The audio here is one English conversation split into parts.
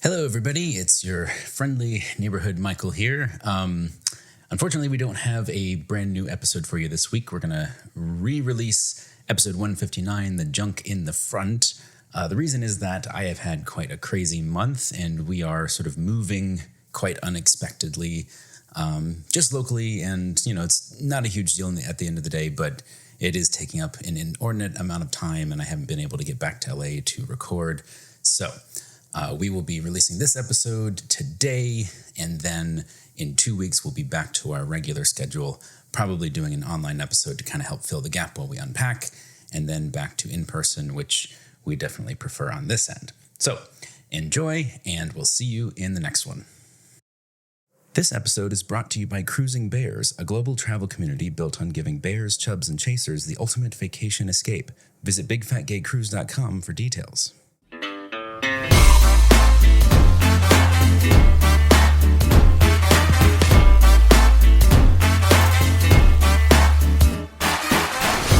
Hello, everybody. It's your friendly neighborhood Michael here. Unfortunately, we don't have a brand new episode for you this week. We're going to re-release episode 159, The Junk in the Front. The reason is that I have had quite a crazy month, and we are sort of moving quite unexpectedly, just locally. And, you know, it's not a huge deal at the end of the day, but it is taking up an inordinate amount of time, and I haven't been able to get back to LA to record. So we will be releasing this episode today, and then in 2 weeks, we'll be back to our regular schedule, probably doing an online episode to kind of help fill the gap while we unpack, and then back to in-person, which we definitely prefer on this end. So enjoy, and we'll see you in the next one. This episode is brought to you by Cruising Bears, a global travel community built on giving bears, chubs, and chasers the ultimate vacation escape. Visit bigfatgaycruise.com for details.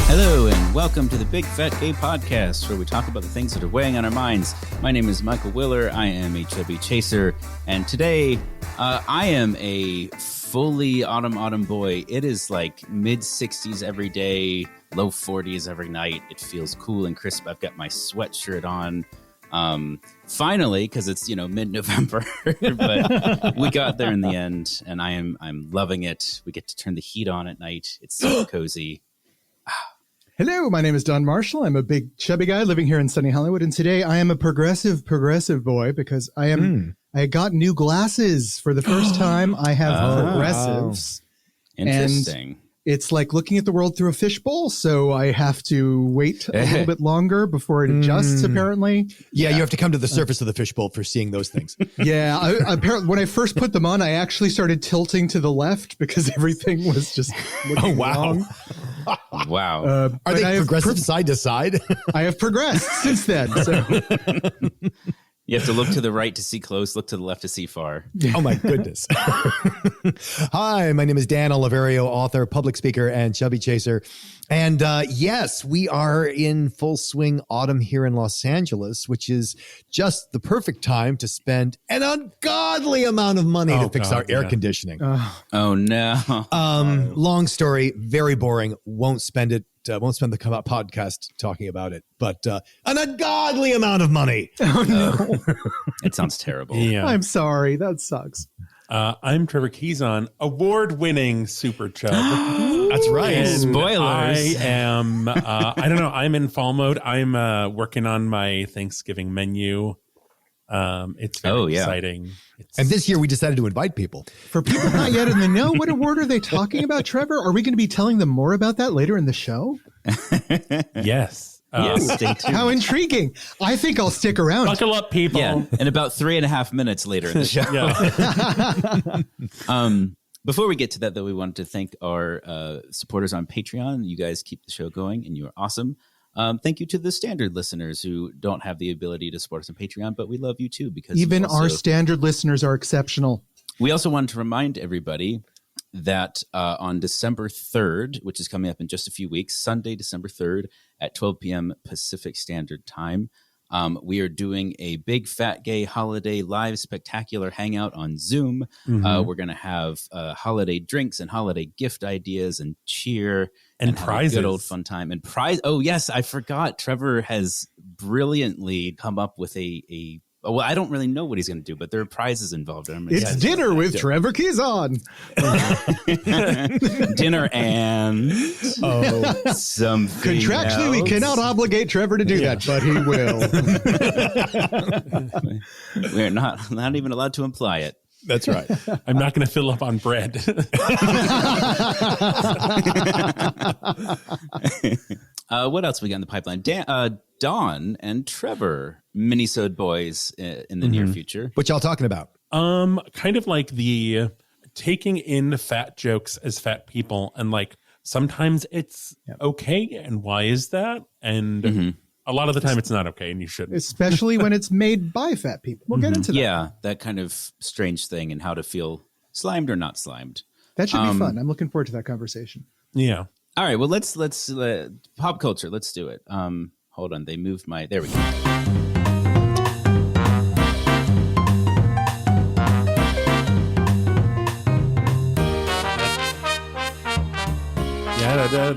Hello and welcome to the Big Fat Gay Podcast, where we talk about the things that are weighing on our minds. My name is Michael Willer. I am a chubby chaser, and today I am a fully autumn boy. It is like mid-60s every day, low 40s every night. It feels cool and crisp. I've got my sweatshirt on. Finally, because it's, you know, mid-November, but we got there in the end, and I'm loving it. We get to turn the heat on at night. It's so cozy. Hello, my name is Don Marshall. I'm a big chubby guy living here in sunny Hollywood, and today I am a progressive boy because I got new glasses for the first time. I have progressives. Interesting. And it's like looking at the world through a fishbowl, so I have to wait a little bit longer before it adjusts, apparently. Yeah, you have to come to the surface of the fishbowl for seeing those things. Yeah, apparently when I first put them on, I actually started tilting to the left because everything was just looking wrong. Wow. Are they progressive side to side? I have progressed since then. So. You have to look to the right to see close, look to the left to see far. Oh, my goodness. Hi, my name is Dan Oliverio, author, public speaker, and chubby chaser. And yes, we are in full swing autumn here in Los Angeles, which is just the perfect time to spend an ungodly amount of money to fix our air conditioning. Oh, no. Long story, very boring. Won't spend the podcast talking about it, but an ungodly amount of money. Oh, no. It sounds terrible. Yeah. I'm sorry. That sucks. I'm Trevor Keyson, award-winning Super Chub. That's right. And Spoilers. I am, I don't know, I'm in fall mode. I'm working on my Thanksgiving menu. It's very exciting. And this year we decided to invite people. For people not yet in the know, what award are they talking about, Trevor? Are we going to be telling them more about that later in the show? Yes. Yes, stay tuned. How intriguing. I think I'll stick around. Buckle up, people. Yeah, and about 3.5 minutes later in the show. Yeah. Before we get to that, though, we wanted to thank our supporters on Patreon. You guys keep the show going, and you are awesome. Thank you to the standard listeners who don't have the ability to support us on Patreon, but we love you too because even our standard listeners are exceptional. We also wanted to remind everybody that on December 3rd, which is coming up in just a few weeks, Sunday, December 3rd at 12 p.m. Pacific Standard Time, we are doing a big fat gay holiday live spectacular hangout on Zoom. We're going to have holiday drinks and holiday gift ideas and cheer and prizes. Have a good old fun time and prize. Oh yes, I forgot. Trevor has brilliantly come up with a well, I don't really know what he's going to do, but there are prizes involved. It's dinner with Trevor Keyson. Dinner and something Contractually, else. we cannot obligate Trevor to do that, but he will. We're not even allowed to imply it. That's right. I'm not going to fill up on bread. What else we got in the pipeline? Dawn and Trevor, Minisode boys in the near future. What y'all talking about? Kind of like the taking in fat jokes as fat people, and like sometimes it's okay, and why is that? And a lot of the time it's not okay, and you shouldn't. Especially when it's made by fat people. We'll get into that. Yeah, that kind of strange thing and how to feel slimed or not slimed. That should be fun. I'm looking forward to that conversation. Yeah. All right, well, let's pop culture. Let's do it. Hold on, they moved my. There we go. I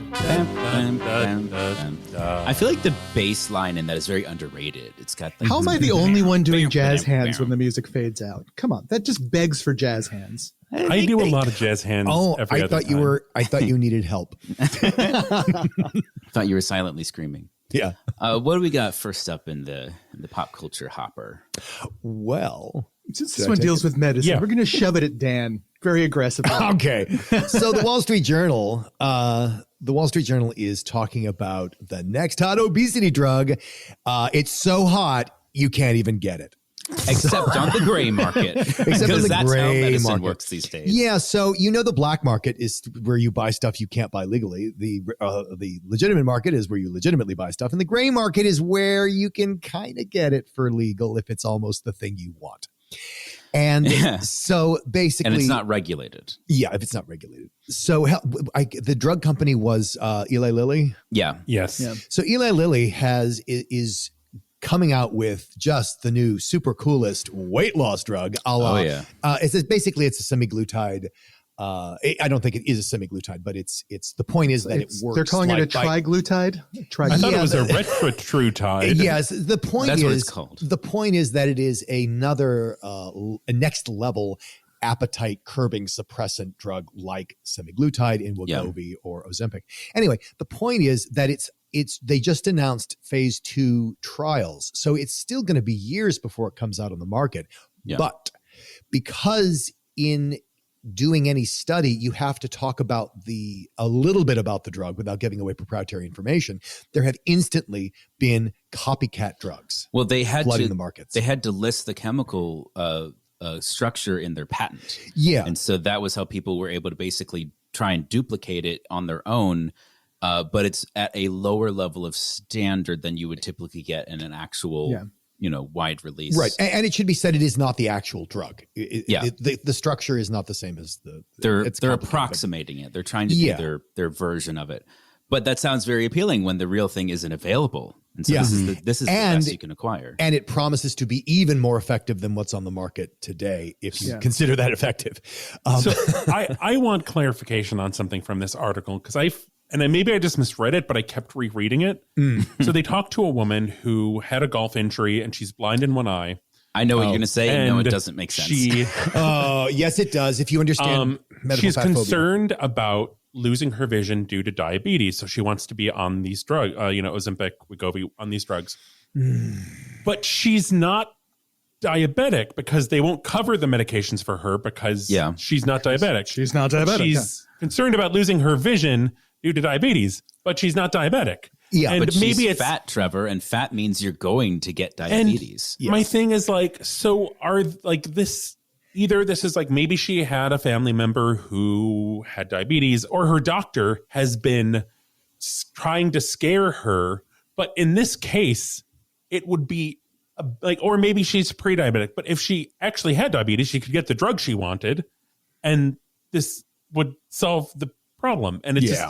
feel like the bass line in that is very underrated. It's got like, How am I the only one doing jazz hands when the music fades out? Come on, that just begs for jazz hands. I do a lot of jazz hands. I thought you needed help. thought you were silently screaming. Yeah. What do we got first up in the pop culture hopper? Well, Since this one deals with medicine, we're going to shove it at Dan very aggressively. Okay. So the Wall Street Journal, is talking about the next hot obesity drug. It's so hot you can't even get it. Except on the gray market. Because that's how medicine works these days. Yeah, so the black market is where you buy stuff you can't buy legally. The legitimate market is where you legitimately buy stuff. And the gray market is where you can kind of get it for legal if it's almost the thing you want. And so basically... And it's not regulated. Yeah, if it's not regulated. So the drug company was Eli Lilly. Yeah. Yes. Yeah. So Eli Lilly is coming out with just the new super coolest weight loss drug. It's a semaglutide. I don't think it is a semaglutide, but it's the point is that it works. They're calling it a triglutide. I thought it was a retrotrutide. Yes, the point That's is what it's called. The point is that it is another a next level appetite curbing suppressant drug like semaglutide in Wegovy or Ozempic. Anyway, the point is that they just announced phase 2 trials. So it's still going to be years before it comes out on the market. Yeah. But because in doing any study, you have to talk about a little bit about the drug without giving away proprietary information. There have instantly been copycat drugs. Well, they had flooding the markets. They had to list the chemical structure in their patent. Yeah. And so that was how people were able to basically try and duplicate it on their own. But it's at a lower level of standard than you would typically get in an actual, wide release. Right. And it should be said, it is not the actual drug. The structure is not the same as they're approximating it. They're trying to do their version of it. But that sounds very appealing when the real thing isn't available. And so this is the best you can acquire. And it promises to be even more effective than what's on the market today, if you consider that effective. So I want clarification on something from this article, because maybe I just misread it, but I kept rereading it. So they talked to a woman who had a golf injury and she's blind in one eye. I know what you're going to say. No, it doesn't make sense. Yes, it does. If you understand medical she's fat phobia. concerned about losing her vision due to diabetes. So she wants to be on these drugs, Ozempic, Wegovy, on these drugs. But she's not diabetic because they won't cover the medications for her because she's not diabetic. She's not diabetic. She's concerned about losing her vision due to diabetes, but she's not diabetic. Yeah, and but maybe it's fat, Trevor, and fat means you're going to get diabetes. My thing is this is like maybe she had a family member who had diabetes, or her doctor has been trying to scare her. But in this case, it would be or maybe she's pre-diabetic. But if she actually had diabetes, she could get the drug she wanted, and this would solve the problem. And it's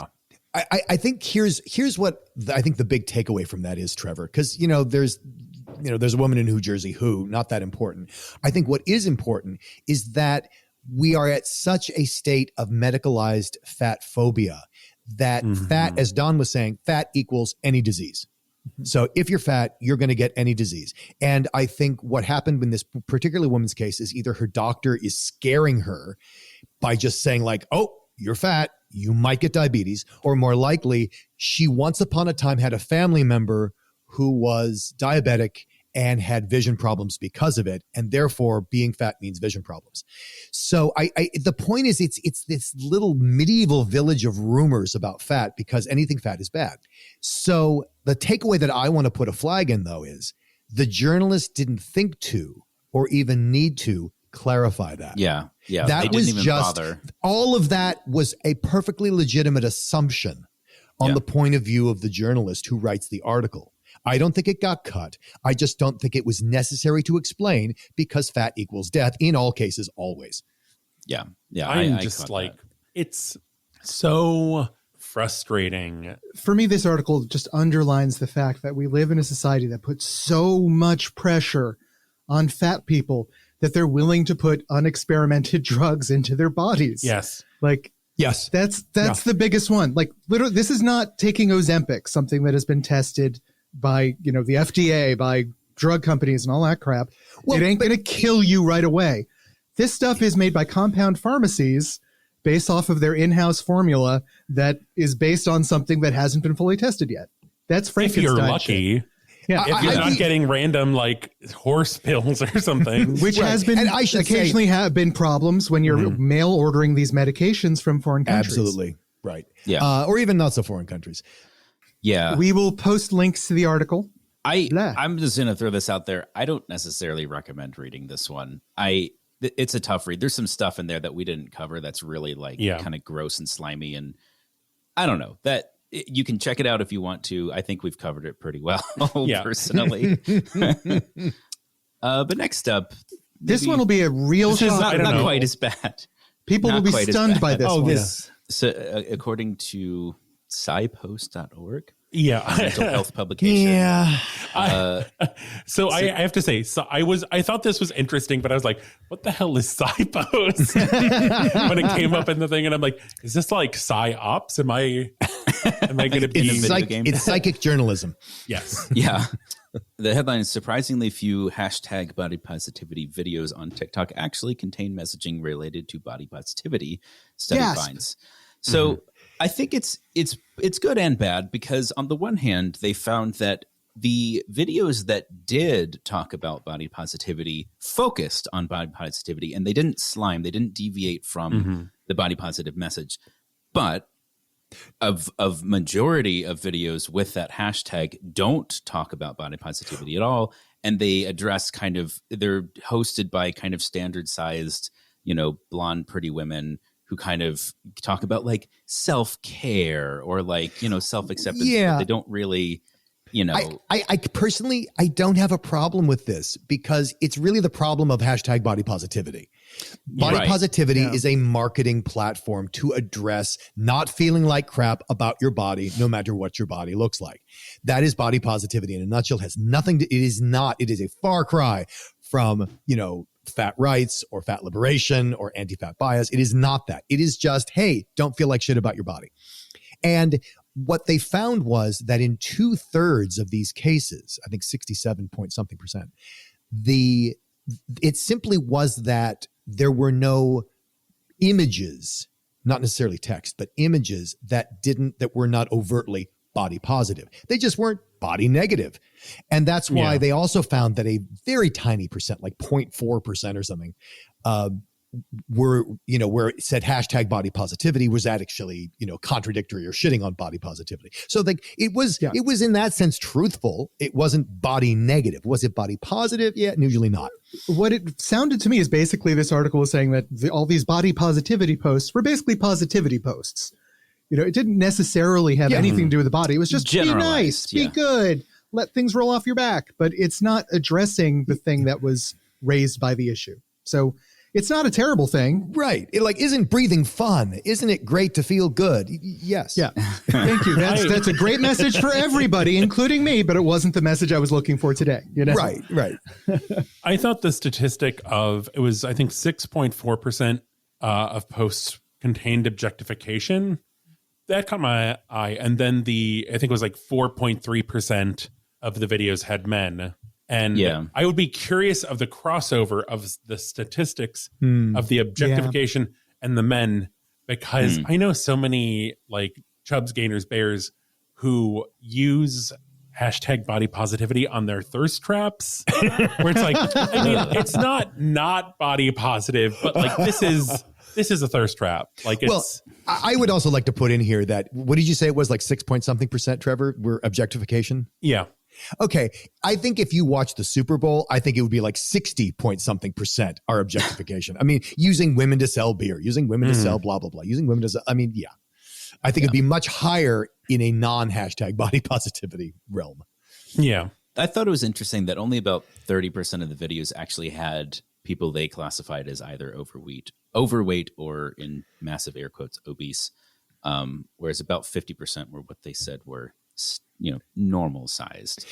I think here's what I think the big takeaway from that is, Trevor, because there's a woman in New Jersey who, not that important. I think what is important is that we are at such a state of medicalized fat phobia that fat, as Don was saying, fat equals any disease. So if you're fat, you're going to get any disease. And I think what happened in this particular woman's case is either her doctor is scaring her by just saying like, oh, you're fat, you might get diabetes, or more likely, she once upon a time had a family member who was diabetic and had vision problems because of it, and therefore being fat means vision problems. So the point is, it's this little medieval village of rumors about fat because anything fat is bad. So the takeaway that I want to put a flag in, though, is the journalist didn't think to or even need to clarify that. Yeah. That was just bother. All of that was a perfectly legitimate assumption on the point of view of the journalist who writes the article. I don't think it got cut. I just don't think it was necessary to explain because fat equals death in all cases, always. Yeah. I'm just like, it's so frustrating. For me, this article just underlines the fact that we live in a society that puts so much pressure on fat people that they're willing to put unexperimented drugs into their bodies. Yes. Like, Yes. That's the biggest one. Like literally, this is not taking Ozempic, something that has been tested by, the FDA, by drug companies and all that crap. Well, it ain't going to kill you right away. This stuff is made by compound pharmacies based off of their in-house formula that is based on something that hasn't been fully tested yet. That's Frankenstein. If you're lucky. Shit. Yeah. If you're not getting random like horse pills or something. Which has been And I should occasionally have been problems when you're mail ordering these medications from foreign countries. Absolutely. Right. Yeah. Or even not so foreign countries. Yeah. We will post links to the article. I'm just going to throw this out there. I don't necessarily recommend reading this one. It's a tough read. There's some stuff in there that we didn't cover that's really kind of gross and slimy. And I don't know that you can check it out if you want to. I think we've covered it pretty well personally. But next up, this one will be a real shock. Not quite as bad. People will be stunned by this one. So according to scipost.org, mental health publication. Yeah. So I have to say, I thought this was interesting, but I was like, what the hell is PsyPost? When it came up in the thing, and I'm like, is this like PsyOps? Am I going to be in a video game? It's psychic journalism. Yes. Yeah. The headline is surprisingly few hashtag body positivity videos on TikTok actually contain messaging related to body positivity, study finds. So I think it's good and bad, because on the one hand, they found that the videos that did talk about body positivity focused on body positivity, and they didn't deviate from the body positive message. But of majority of videos with that hashtag don't talk about body positivity at all. And they address they're hosted by kind of standard sized, blonde, pretty women who kind of talk about like self-care or like, self-acceptance. But they don't really, I personally, I don't have a problem with this, because it's really the problem of hashtag body positivity. Body positivity is a marketing platform to address not feeling like crap about your body, no matter what your body looks like. That is body positivity in a nutshell. It has nothing to, it is a far cry from, fat rights or fat liberation or anti-fat bias. It is not that. It is just, hey, don't feel like shit about your body. And what they found was that in 2/3 of these cases, I think 67 point something percent, it simply was that there were no images, not necessarily text, but images that were not overtly body positive. They just weren't body negative. And that's why they also found that a very tiny percent, like 0.4% or something, where it said hashtag body positivity was actually, contradictory or shitting on body positivity. So like it was in that sense truthful. It wasn't body negative. Was it body positive? Yeah, usually not. What it sounded to me is basically this article was saying that all these body positivity posts were basically positivity posts. It didn't necessarily have anything to do with the body. It was just be nice, be good, let things roll off your back. But it's not addressing the thing that was raised by the issue. So it's not a terrible thing. Right. Isn't breathing fun? Isn't it great to feel good? Yes. Yeah. Thank you. That's a great message for everybody, including me, but it wasn't the message I was looking for today. Right. I thought the statistic it was, I think 6.4% of posts contained objectification. That caught my eye. And then I think it was like 4.3% of the videos had men. And I would be curious of the crossover of the statistics of the objectification and the men, because I know so many like Chubs, Gainers, Bears who use hashtag body positivity on their thirst traps, where it's like, I mean, it's not body positive, but like this is a thirst trap. Like it's. Well, I would also like to put in here that, what did you say it was, like 6 point something percent, Trevor, were objectification? Yeah. Okay. I think if you watch the Super Bowl, I think it would be like 60 point something percent are objectification. I mean, using women to sell beer, using women to sell blah, blah, blah, using women to sell, I mean, yeah. I think it'd be much higher in a non-hashtag body positivity realm. Yeah. I thought it was interesting that only about 30% of the videos actually had people they classified as either overweight or, in massive air quotes, obese, whereas about 50% were what they said were, normal sized.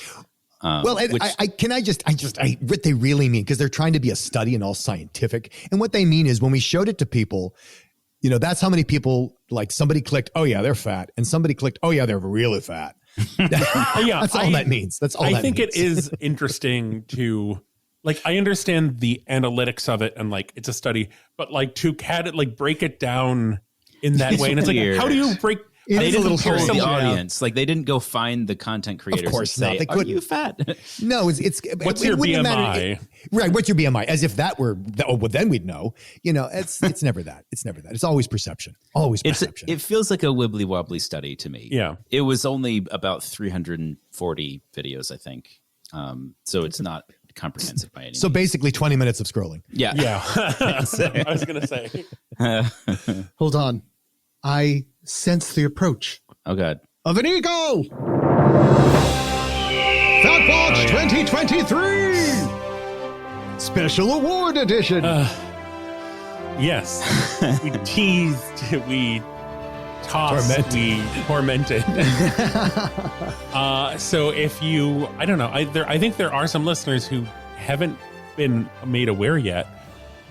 Well, and what they really mean, because they're trying to be a study and all scientific. And what they mean is, when we showed it to people, You know, that's how many people, like somebody clicked, oh yeah, they're fat. And somebody clicked, oh yeah, they're really fat. Yeah, That's all that means. That's all I that think means. it is interesting to, like, I understand the analytics of it and like it's a study, but like to break it down in that way. And it's like, weird. how do you break? It They is a didn't little compare strange, the yeah. audience. Like they didn't go find the content creators course and not. say, They "Are couldn't. you fat?" No, it's What's it your wouldn't BMI? matter. Right, what's your BMI? As if that were, oh, well, then we'd know. You know, it's never that. It's never that. It's always perception. Always perception. It feels like a wibbly wobbly study to me. Yeah. It was only about 340 videos, I think. So it's not comprehensive by any So means. basically 20 minutes of scrolling. Yeah. Yeah. I was going to say. Hold on. I sense the approach Oh God. of an eagle. Fat Watch 2023 Special Award Edition. Yes. We teased, we tossed, Tormented. we tormented. So if you, I don't know, I think there are some listeners who haven't been made aware yet.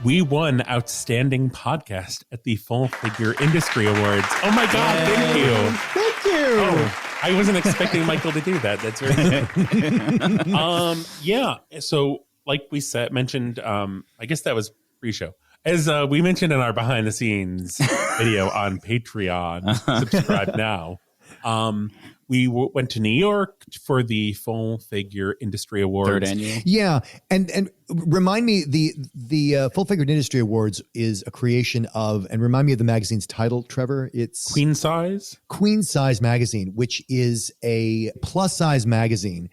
We won Outstanding Podcast at the Full Figure Industry Awards. Oh my God, thank you. Thank you. Oh, I wasn't expecting Michael to do that. That's very good. Yeah. So like we mentioned, I guess that was pre-show. As we mentioned in our behind the scenes video on Patreon, subscribe now. We went to New York for the Full Figure Industry Awards. Third annual. Yeah, and remind me, the Full Figured Industry Awards is a creation of, and remind me of the magazine's title, Trevor. It's Queen size. Queen Size Magazine, which is a plus size magazine,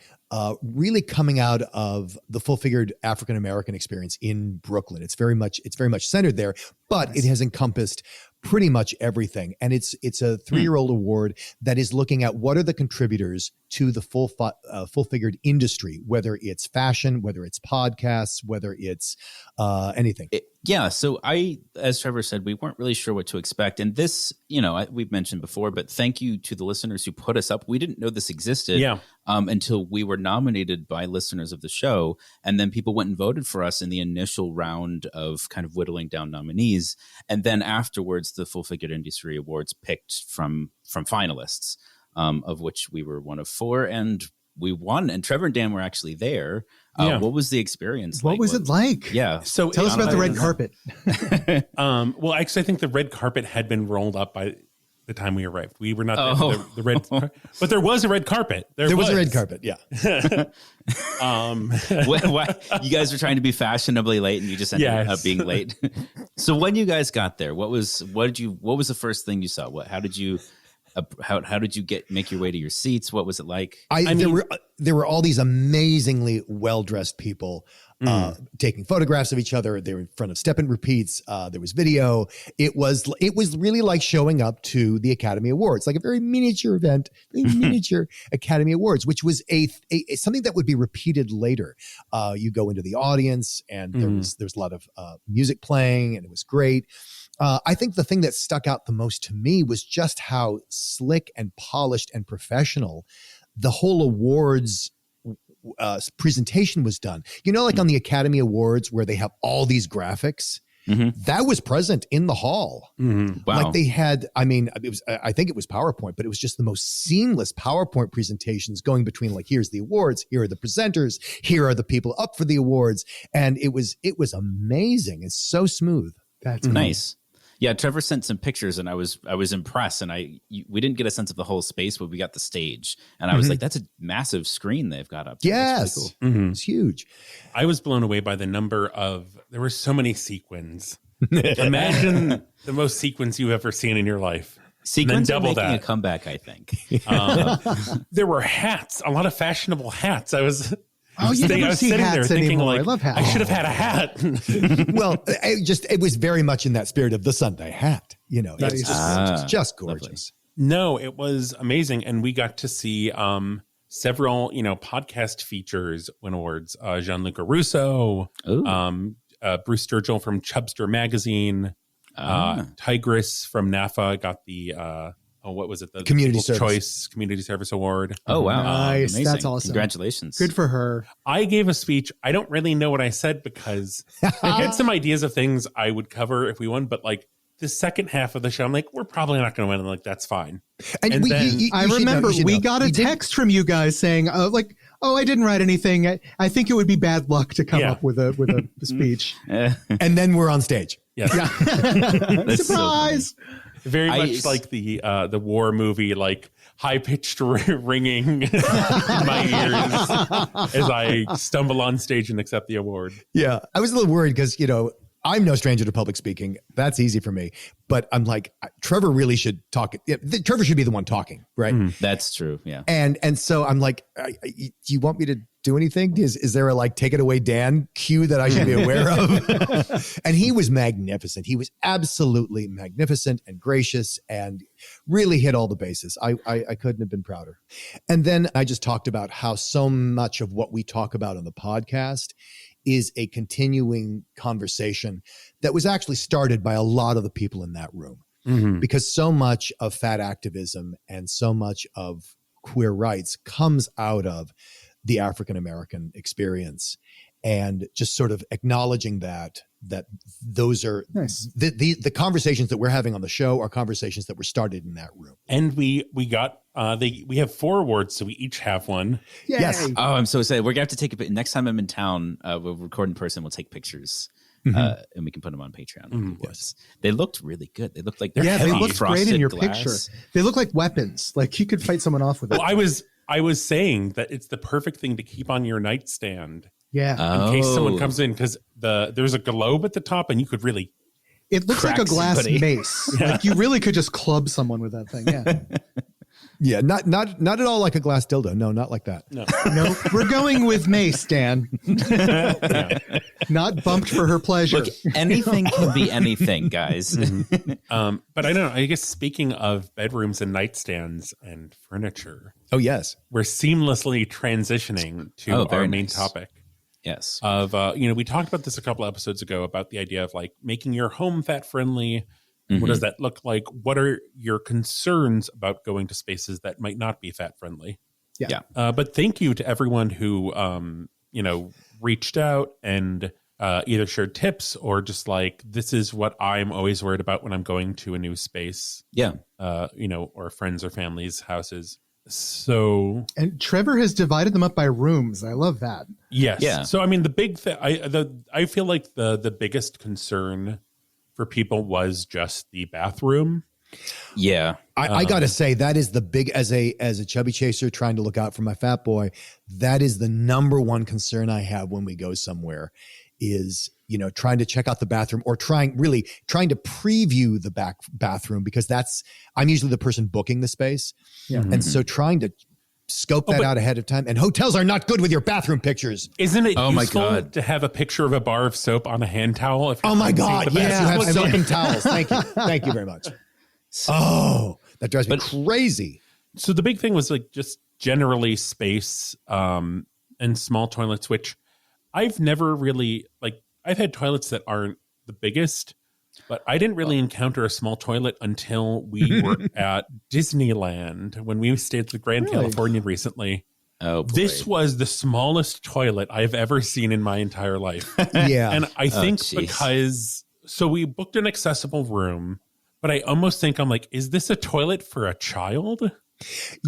really coming out of the full figured African American experience in Brooklyn. It's very much centered there, but it has encompassed pretty much everything. And it's a 3-year-old award that is looking at what are the contributors to the full figured industry, whether it's fashion, whether it's podcasts, whether it's anything. Yeah. So as Trevor said, we weren't really sure what to expect. And this, we've mentioned before, but thank you to the listeners who put us up. We didn't know this existed until we were nominated by listeners of the show. And then people went and voted for us in the initial round of kind of whittling down nominees. And then afterwards, the Full Figured Industry Awards picked from finalists, of which we were one of 4. And we won. And Trevor and Dan were actually there. What was the experience like? What was it like? Yeah. So Tell us about the red carpet. Well, actually, I think the red carpet had been rolled up by the time we arrived. We were not there for the red, but there was a red carpet. There was a red carpet. Yeah. Why, you guys were trying to be fashionably late, and you just ended up being late. So when you guys got there, what was the first thing you saw? How did you make your way to your seats? What was it like? There were all these amazingly well-dressed people taking photographs of each other. They were in front of step and repeats. There was video. It was really like showing up to the Academy Awards, like a very miniature event, very miniature Academy Awards, which was a something that would be repeated later. You go into the audience, and there was a lot of music playing, and it was great. I think the thing that stuck out the most to me was just how slick and polished and professional the whole awards presentation was done. Like on the Academy Awards where they have all these graphics, that was present in the hall. Wow. Like they had, I think it was PowerPoint, but it was just the most seamless PowerPoint presentations going between, like, here's the awards, here are the presenters, here are the people up for the awards. And it was amazing. It's so smooth. That's nice. Yeah, Trevor sent some pictures, and I was impressed. And we didn't get a sense of the whole space, but we got the stage, and I was like, "That's a massive screen they've got up there." Yes, really cool. It's huge. I was blown away by the number of. There were so many sequins. Imagine the most sequins you've ever seen in your life. Sequins are double making that. a comeback, I think. There were hats, a lot of fashionable hats. I was you never see hats anymore. I love hats. I should have had a hat. Well, it was very much in that spirit of the Sunday hat. It's just gorgeous. No, it was amazing. And we got to see several, podcast features win awards. Gianluca Russo, Bruce Sturgill from Chubster Magazine, Tigris from NAFA got the, what was it? The Community People's Service. Choice Community Service Award. Oh, wow. Nice. Amazing. That's awesome. Congratulations. Good for her. I gave a speech. I don't really know what I said because I had some ideas of things I would cover if we won, but like the second half of the show, I'm like, we're probably not going to win. I'm like, that's fine. And I remember we got a text from you guys saying, "Oh, I didn't write anything. I think it would be bad luck to come up with a speech." And then we're on stage. Yes. Yeah. Surprise! Very much like the war movie, like high pitched ringing in my ears as I stumble on stage and accept the award. Yeah, I was a little worried because I'm no stranger to public speaking. That's easy for me. But I'm like, Trevor really should talk. Trevor should be the one talking, right? That's true. Yeah. And so I'm like, do you want me to do anything? Is there a take it away, Dan cue that I should be aware of? And he was magnificent. He was absolutely magnificent and gracious and really hit all the bases. I couldn't have been prouder. And then I just talked about how so much of what we talk about on the podcast is a continuing conversation that was actually started by a lot of the people in that room. Because so much of fat activism and so much of queer rights comes out of the African-American experience, and just sort of acknowledging that those are nice. The conversations that we're having on the show are conversations that were started in that room. And we got we have 4 awards, so we each have one. Yay. Yes. Oh, I'm so excited. We're gonna have to take a next time I'm in town. We'll record in person. We'll take pictures. And we can put them on Patreon. Yes. They looked really good. They looked like they're They heavy, look great in your frosted picture. glass. They look like weapons. Like you could fight someone off with it. Well, I was saying that it's the perfect thing to keep on your nightstand Yeah. in case someone comes in, because there's a globe at the top, and you could really. It looks like a crack glass somebody. mace. Like you really could just club someone with that thing. Yeah. Yeah, not at all like a glass dildo. No, not like that. No. No, we're going with mace, Dan. Not bumped for her pleasure. Look, anything can be anything, guys. But I don't know. I guess speaking of bedrooms and nightstands and furniture, Oh yes. we're seamlessly transitioning to Oh, our very main nice. topic Yes. of we talked about this a couple episodes ago about the idea of like making your home fat friendly. What does that look like? What are your concerns about going to spaces that might not be fat friendly? Yeah. But thank you to everyone who reached out and either shared tips or just like, this is what I'm always worried about when I'm going to a new space. Yeah. Or friends or family's houses. So And Trevor has divided them up by rooms. I love that. yes. Yeah. So I mean, the big thing, I feel like the biggest concern for people was just the bathroom. Yeah. I got to say that is the big, as a chubby chaser trying to look out for my fat boy, that is the number one concern I have when we go somewhere is, trying to check out the bathroom or trying to preview the bathroom, because I'm usually the person booking the space. Yeah. And so trying to scope that out ahead of time, and hotels are not good with your bathroom pictures. Isn't it Oh my useful God. to have a picture of a bar of soap on a hand towel? If you're Oh my cleansing God. the Yes. You bathroom? have soap and towels. Thank you. Thank you very much. Oh, that drives me crazy. So the big thing was like just generally space and small toilets, which I've never really I've had toilets that aren't the biggest, but I didn't really encounter a small toilet until we were at Disneyland when we stayed at the Grand Really? Californian recently. Oh, boy. This was the smallest toilet I've ever seen in my entire life. Yeah. And I think jeez. because we booked an accessible room, but I almost think I'm like, is this a toilet for a child?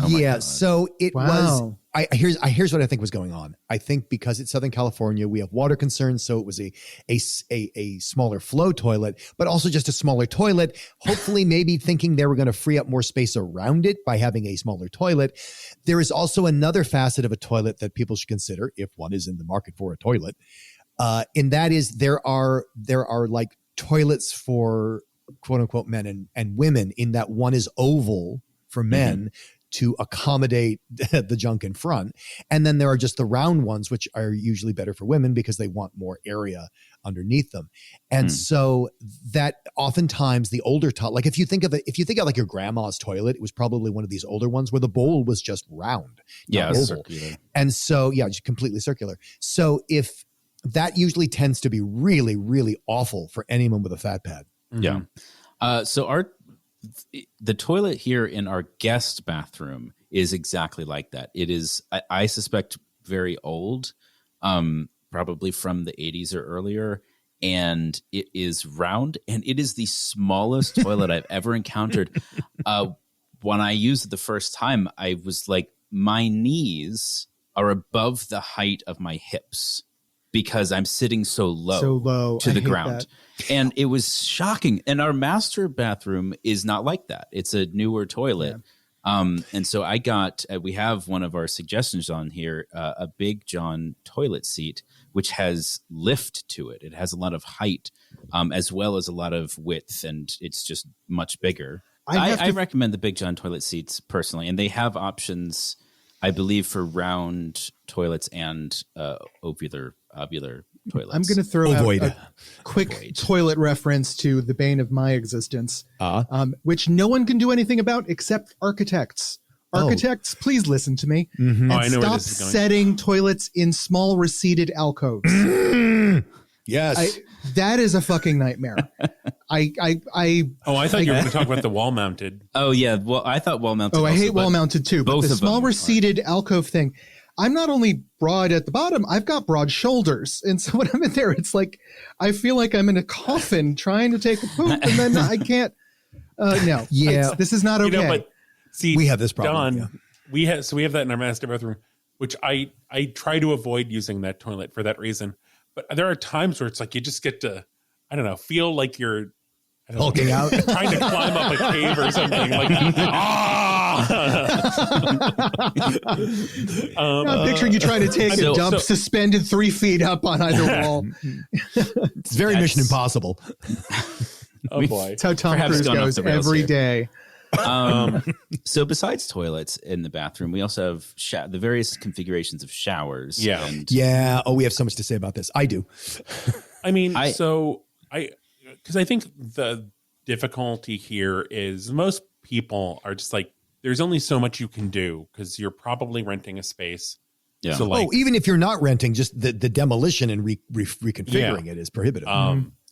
Yeah. God. So it was. Wow. Here's what I think was going on. I think because it's Southern California, we have water concerns, so it was a smaller flow toilet, but also just a smaller toilet. Hopefully, maybe thinking they were going to free up more space around it by having a smaller toilet. There is also another facet of a toilet that people should consider if one is in the market for a toilet, and that is there are like toilets for quote unquote men and women, in that one is oval for men to accommodate the junk in front. And then there are just the round ones, which are usually better for women because they want more area underneath them. And so that oftentimes the older like if you think of like your grandma's toilet, it was probably one of these older ones where the bowl was just round. Yeah. not oval. Circular. And so, just completely circular. So if that usually tends to be really, really awful for anyone with a fat pad. Yeah. So the toilet here in our guest bathroom is exactly like that. It is, I suspect, very old, probably from the 80s or earlier. and it is round, and it is the smallest toilet I've ever encountered. When I used it the first time, I was like, my knees are above the height of my hips because I'm sitting so low I to the hate ground. that. And it was shocking. And our master bathroom is not like that. It's a newer toilet. And so I got, we have one of our suggestions on here, a Big John toilet seat, which has lift to it. It has a lot of height, as well as a lot of width, and it's just much bigger. I recommend the Big John toilet seats personally, and they have options, I believe, for round toilets and ovular toilets. I'm going to throw out a quick toilet reference to the bane of my existence, which no one can do anything about except architects. Architects, please listen to me. And I know where stop this is going. setting toilets in small receded alcoves. Yes. That is a fucking nightmare. I thought you were going to talk about the wall mounted. Oh, yeah. Well, I thought wall mounted. Oh, I hate wall mounted too. But both the of small them receded alcove thing, I'm not only broad at the bottom, I've got broad shoulders. And so when I'm in there, it's like I feel like I'm in a coffin trying to take a poop, and then I can't. No. Yeah. This is not okay. You know, but see, We have this problem, Don, we have that in our master bathroom, which I try to avoid using that toilet for that reason. But there are times where it's like you just get to, I don't know, feel like you're Hulking out. trying to climb up a cave or something. Like, I'm picturing you trying to take a dump suspended 3 feet up on either wall. It's very Mission Impossible. oh boy. That's how Tom Perhaps Cruise gone off goes the rails every here. day. So besides toilets in the bathroom, we also have the various configurations of showers. Yeah. And Yeah. Oh, we have so much to say about this. I do. I mean, because I think the difficulty here is most people are just like, there's only so much you can do because you're probably renting a space. Yeah. So like, Even if you're not renting, just the demolition and reconfiguring it is prohibitive.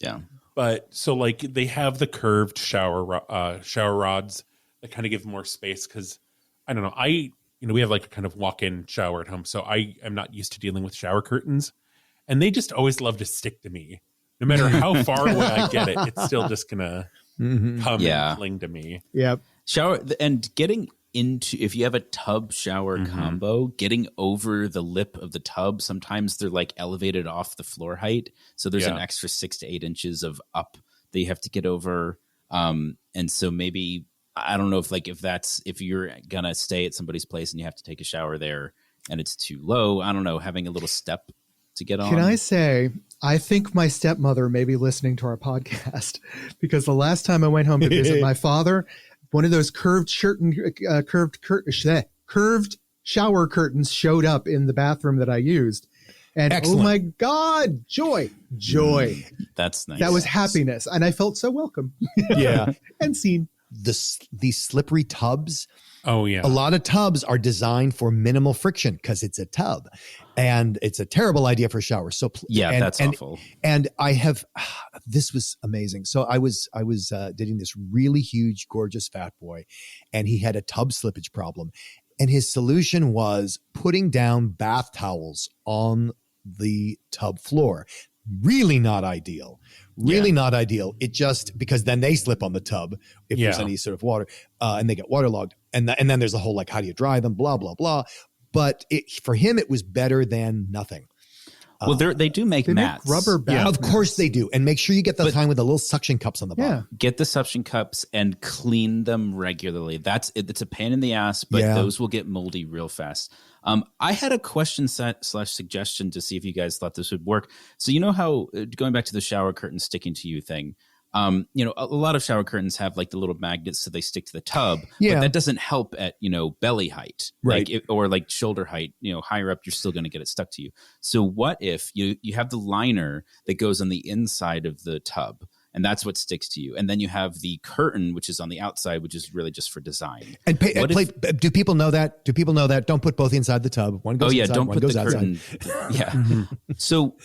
yeah. But so like they have the curved shower rods that kind of give more space because I don't know. We have like a kind of walk-in shower at home, so I am not used to dealing with shower curtains, and they just always love to stick to me. No matter how far away I get it, it's still just gonna come and cling to me. Yep. Shower and getting into, if you have a tub shower combo, getting over the lip of the tub, sometimes they're like elevated off the floor height. So there's an extra 6 to 8 inches of up that you have to get over. And so maybe, I don't know if you're gonna stay at somebody's place and you have to take a shower there and it's too low, I don't know, having a little step to get on. Can I say, I think my stepmother may be listening to our podcast because the last time I went home to visit my father, one of those curved shower curtains showed up in the bathroom that I used. And Excellent. Oh my God, joy. That's nice. That was happiness. And I felt so welcome. Yeah. And seen. These slippery tubs. Oh yeah, A lot of tubs are designed for minimal friction because it's a tub, and it's a terrible idea for showers. So that's awful. And I have, this was amazing. So I was dating this really huge, gorgeous fat boy, and he had a tub slippage problem, and his solution was putting down bath towels on the tub floor. Really not ideal. Not ideal. It just, because then they slip on the tub if there's any sort of water, and they get waterlogged. And then there's a whole, like, how do you dry them? Blah, blah, blah. But for him, it was better than nothing. Well, they do make mats. Rubber bath Of course they do. And make sure you get the kind with the little suction cups on the bottom. Get the suction cups and clean them regularly. It's a pain in the ass, but those will get moldy real fast. I had a question / suggestion to see if you guys thought this would work. So you know how, going back to the shower curtain sticking to you thing, a lot of shower curtains have like the little magnets so they stick to the tub, but that doesn't help at, belly height, right? Or like shoulder height, higher up, you're still going to get it stuck to you. So what if you have the liner that goes on the inside of the tub, and that's what sticks to you, and then you have the curtain, which is on the outside, which is really just for design. And do people know that? Don't put both inside the tub. One goes inside, don't one put goes the outside. curtain. So,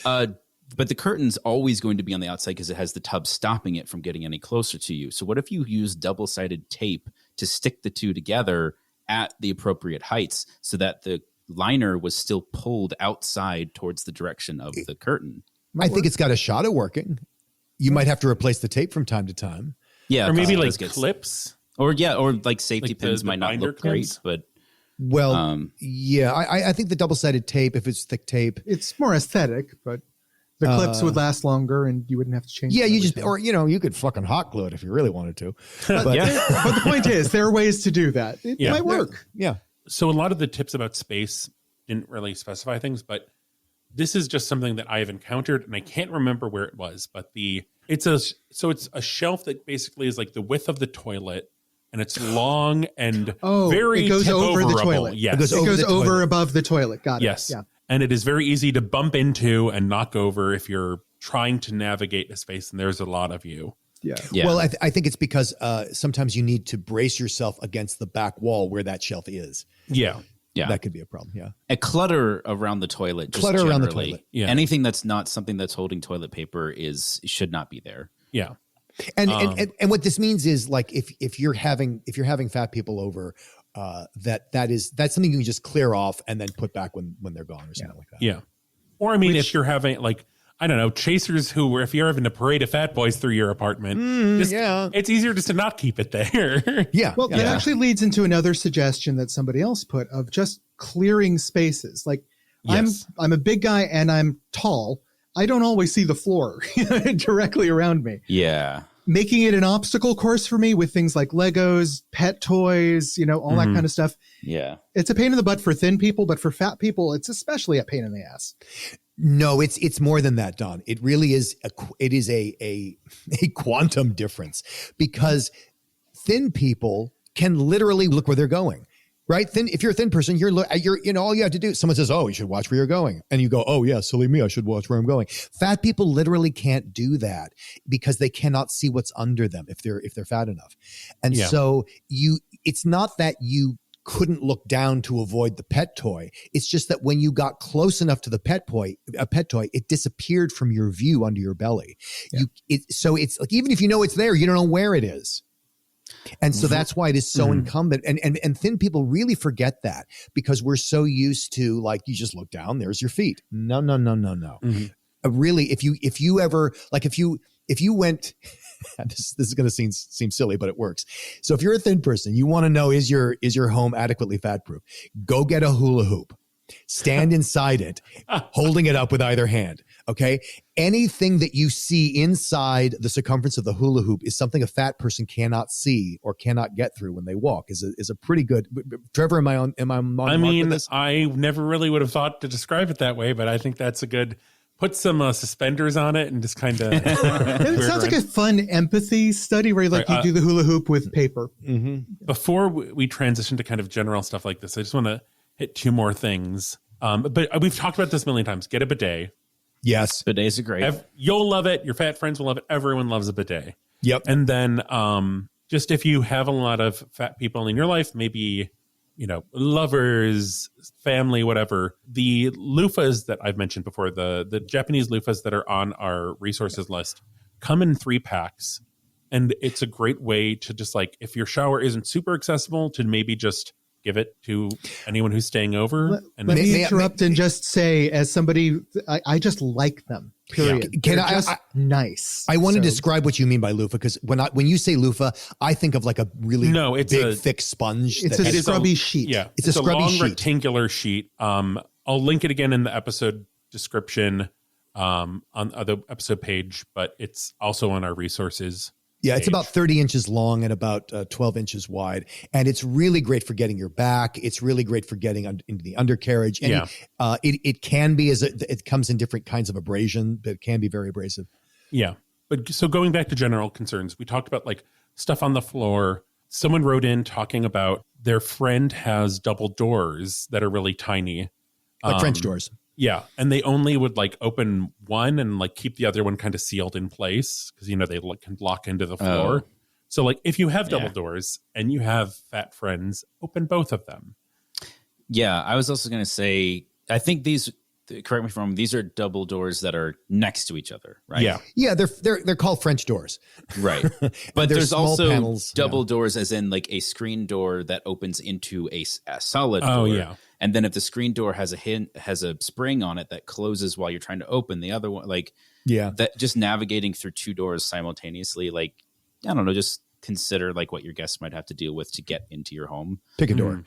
but the curtain's always going to be on the outside because it has the tub stopping it from getting any closer to you. So what if you use double-sided tape to stick the two together at the appropriate heights so that the liner was still pulled outside towards the direction of the curtain? I think it's got a shot at working. You might have to replace the tape from time to time. Yeah, Or maybe it like does get- clips. or like safety Like pins the might not binder look great, clips? but Well, yeah, I think the double-sided tape, if it's thick tape, It's more aesthetic, but the clips would last longer and you wouldn't have to change. yeah, them you every just, time. or, you could fucking hot glue it if you really wanted to. But yeah, But the point is, there are ways to do that. It Yeah. might work. yeah. So a lot of the tips about space didn't really specify things, but this is just something that I have encountered, and I can't remember where it was. But it's a shelf that basically is like the width of the toilet, and it's long and very it goes tip over the overable. toilet. Yes, It goes It over goes the over toilet. above the toilet. Got it. yes, Yeah. and it is very easy to bump into and knock over if you're trying to navigate a space, and there's a lot of you. Yeah. yeah. Well, I think it's because sometimes you need to brace yourself against the back wall where that shelf is. Yeah, yeah. That could be a problem. Yeah. A clutter around the toilet. Just Clutter around the generally. toilet. Yeah. Anything that's not something that's holding toilet paper should not be there. yeah. And what this means is like if you're having fat people over, that's something you can just clear off and then put back when they're gone or something like that. Yeah. Or I mean, if you're having like, I don't know, chasers if you're having a parade of fat boys through your apartment, yeah. it's easier just to not keep it there. Yeah. Well, yeah. that actually leads into another suggestion that somebody else put of just clearing spaces. Like Yes. I'm a big guy and I'm tall. I don't always see the floor directly around me. Yeah. Making it an obstacle course for me with things like Legos, pet toys, all that kind of stuff. Yeah. It's a pain in the butt for thin people, but for fat people, it's especially a pain in the ass. No, it's more than that, Don. It really is a quantum difference because thin people can literally look where they're going. Right? If you're a thin person, you're all you have to do. Someone says, "Oh, you should watch where you're going," and you go, "Oh yeah, silly me, I should watch where I'm going." Fat people literally can't do that because they cannot see what's under them if they're fat enough, and Yeah. so it's not that you couldn't look down to avoid the pet toy. It's just that when you got close enough to the pet toy, it disappeared from your view under your belly. Yeah. So it's like even if you know it's there, you don't know where it is. And so that's why it is so incumbent. And thin people really forget that because we're so used to like, you just look down, there's your feet. No. Really, if you ever, like if you went, this is going to seem silly, but it works. So if you're a thin person, you want to know, is your home adequately fat proof? Go get a hula hoop. Stand inside it, holding it up with either hand. Okay. Anything that you see inside the circumference of the hula hoop is something a fat person cannot see or cannot get through when they walk. Is a pretty good. Trevor, am I on? I mark mean, with this? I never really would have thought to describe it that way, but I think that's a good. Put some suspenders on it and just kind of. It sounds like a fun empathy study where you do the hula hoop with paper. Before we transition to kind of general stuff like this, I just want to hit two more things. But we've talked about this a million times. Get a bidet. Yes. Bidets are great. You'll love it. Your fat friends will love it. Everyone loves a bidet. Yep. And then just if you have a lot of fat people in your life, maybe, lovers, family, whatever, the loofahs that I've mentioned before, the Japanese loofahs that are on our resources list come in 3-packs. And it's a great way to just like, if your shower isn't super accessible, to maybe just give it to anyone who's staying over. Let me interrupt and just say, as somebody, I just like them. Period. Can They're I- just nice. I want to So- describe what you mean by loofah because when you say loofah, I think of like a really big, thick sponge. It's that a has- scrubby sheet. Yeah, It's a scrubby long sheet. rectangular sheet. I'll link it again in the episode description on the episode page, but it's also on our resources. Yeah, it's page. about 30 inches long and about 12 inches wide. And it's really great for getting your back. It's really great for getting into the undercarriage. And Yeah. it can be, it comes in different kinds of abrasion, but it can be very abrasive. Yeah. But so going back to general concerns, we talked about like stuff on the floor. Someone wrote in talking about their friend has double doors that are really tiny. Like French doors. Yeah. And they only would like open one and like keep the other one kind of sealed in place because, they can lock into the floor. So like if you have double doors and you have fat friends, open both of them. Yeah, I was also going to say, I think correct me if I'm wrong, these are double doors that are next to each other, right? Yeah. Yeah, they're called French doors. Right. But They're there's small also panels, double doors as in like a screen door that opens into a solid Oh, door. yeah. And then if the screen door has a spring on it that closes while you're trying to open the other one, like that, just navigating through two doors simultaneously, like, I don't know, just consider like what your guests might have to deal with to get into your home. Pick a door.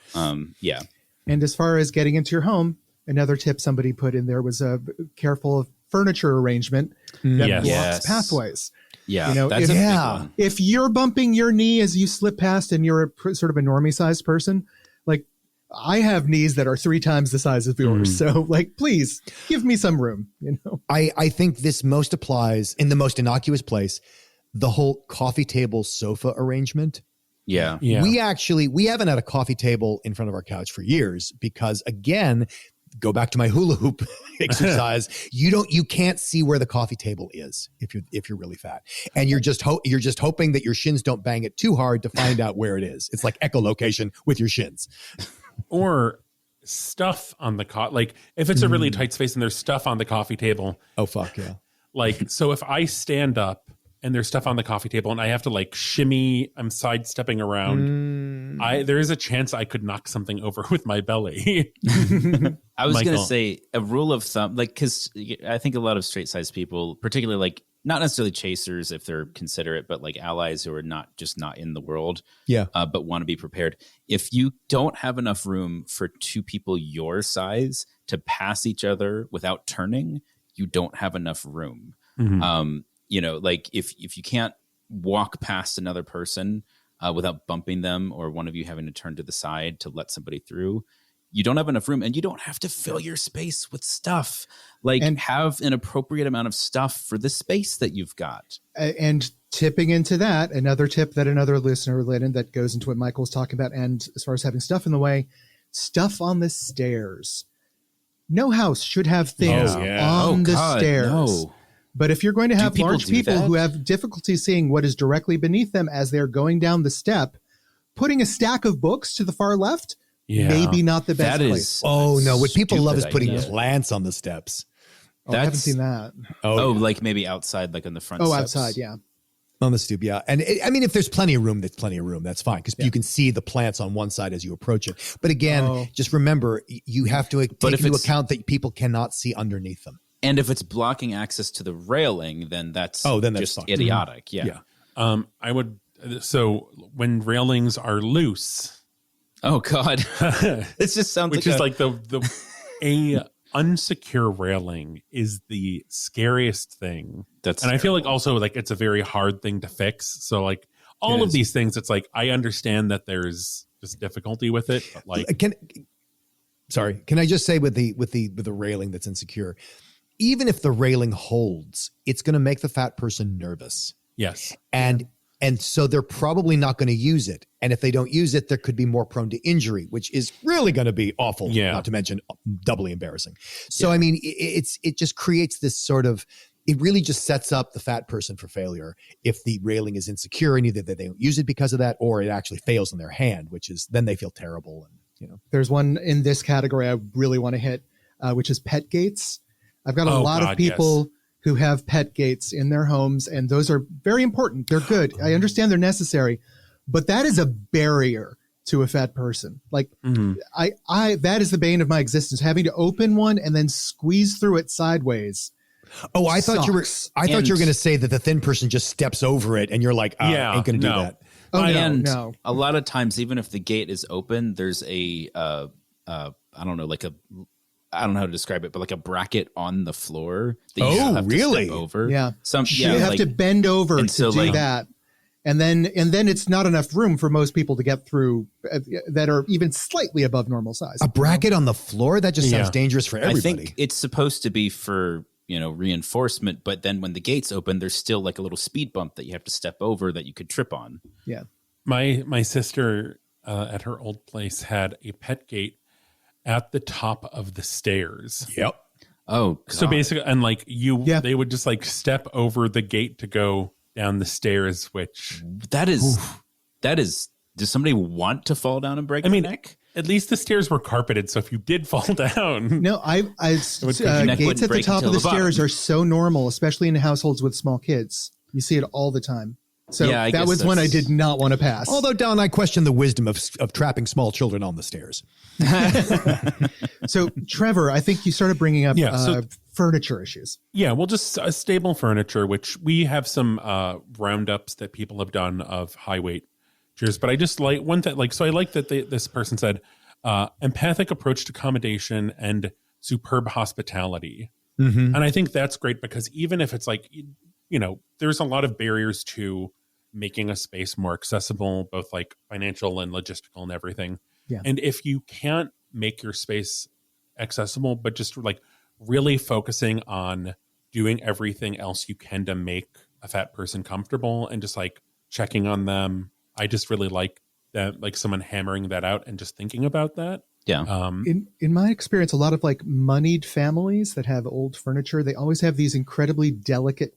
Yeah. And as far as getting into your home, another tip somebody put in there was a careful of furniture arrangement that blocks pathways. Yeah, you know, that's a big one. If you're bumping your knee as you slip past and you're sort of a normie sized person, like I have knees that are 3 times the size of yours. So like, please give me some room, you know? I think this most applies in the most innocuous place, the whole coffee table sofa arrangement. Yeah. We haven't had a coffee table in front of our couch for years because, again, go back to my hula hoop exercise. You can't see where the coffee table is if you're really fat, and you're just hoping that your shins don't bang it too hard to find out where it is. It's like echolocation with your shins. Or stuff on the like if it's a really tight space and there's stuff on the coffee table. Oh fuck yeah! Like, so if I stand up and there's stuff on the coffee table and I have to like shimmy, I'm sidestepping around, there is a chance I could knock something over with my belly. I was going to say a rule of thumb, like, because I think a lot of straight sized people, particularly like not necessarily chasers if they're considerate, but like allies who are not in the world, but want to be prepared. If you don't have enough room for 2 people your size to pass each other without turning, you don't have enough room. You know, like if you can't walk past another person without bumping them, or one of you having to turn to the side to let somebody through, you don't have enough room, and you don't have to fill your space with stuff. Like, and have an appropriate amount of stuff for the space that you've got. And tipping into that, another tip that another listener related that goes into what Michael's talking about, and as far as having stuff in the way, stuff on the stairs. No house should have things on the stairs. No. But if you're going to have large people who have difficulty seeing what is directly beneath them as they're going down the step, putting a stack of books to the far left, maybe not the best place. Oh, no. What people love is putting plants on the steps. I haven't seen that. Like maybe outside, like on the front steps. Outside, yeah. On the stoop, yeah. And I mean, if there's plenty of room, that's plenty of room. That's fine, because you can see the plants on one side as you approach it. But again, just remember, you have to take into account that people cannot see underneath them. And if it's blocking access to the railing, then that's just idiotic. Yeah. I would. So when railings are loose. Oh God, it just sounds which is like the a unsecure railing is the scariest thing. And I feel like also like it's a very hard thing to fix. So like all of these things, it's like I understand that there's just difficulty with it. But like, can I just say with the railing that's insecure? Even if the railing holds, it's going to make the fat person nervous. Yes. And so they're probably not going to use it. And if they don't use it, there could be more prone to injury, which is really going to be awful, not to mention doubly embarrassing. So, I mean, it just creates this sort of, it really just sets up the fat person for failure if the railing is insecure and either they don't use it because of that, or it actually fails in their hand, which is then they feel terrible. And, you know, there's one in this category I really want to hit, which is pet gates. I've got a lot of people who have pet gates in their homes, and those are very important. They're good. I understand they're necessary, but that is a barrier to a fat person. Like that is the bane of my existence, having to open one and then squeeze through it sideways. Oh, I thought you were going to say that the thin person just steps over it and you're like, ain't going to do that. Oh, no. A lot of times, even if the gate is open, there's I don't know how to describe it, but like a bracket on the floor that you have to step over. Yeah. You have to bend over to do that. And then it's not enough room for most people to get through that are even slightly above normal size. A bracket on the floor? That just sounds dangerous for everybody. I think it's supposed to be for, reinforcement, but then when the gates open, there's still like a little speed bump that you have to step over that you could trip on. Yeah. My sister at her old place had a pet gate at the top of the stairs. Yep. Oh, God. So basically, and like they would just like step over the gate to go down the stairs, which that is, does somebody want to fall down and break their neck? At least the stairs were carpeted, so if you did fall down. No, gates at the top of the stairs are so normal, especially in households with small kids. You see it all the time. So Yeah, I that guess was one I that's- did not want to pass. Although, Don, I question the wisdom of trapping small children on the stairs. So, Trevor, I think you started bringing up Yeah, so- furniture issues. Yeah, well, just stable furniture, which we have some roundups that people have done of high weight chairs. But I just like one that, like, so I like that this person said empathic approach to accommodation and superb hospitality. Mm-hmm. And I think that's great because even if it's like, you know, there's a lot of barriers to making a space more accessible, both like financial and logistical and everything. Yeah. And if you can't make your space accessible, but just like really focusing on doing everything else you can to make a fat person comfortable and just like checking on them. I just really like that, like someone hammering that out and just thinking about that. Yeah. In my experience, a lot of like moneyed families that have old furniture, they always have these incredibly delicate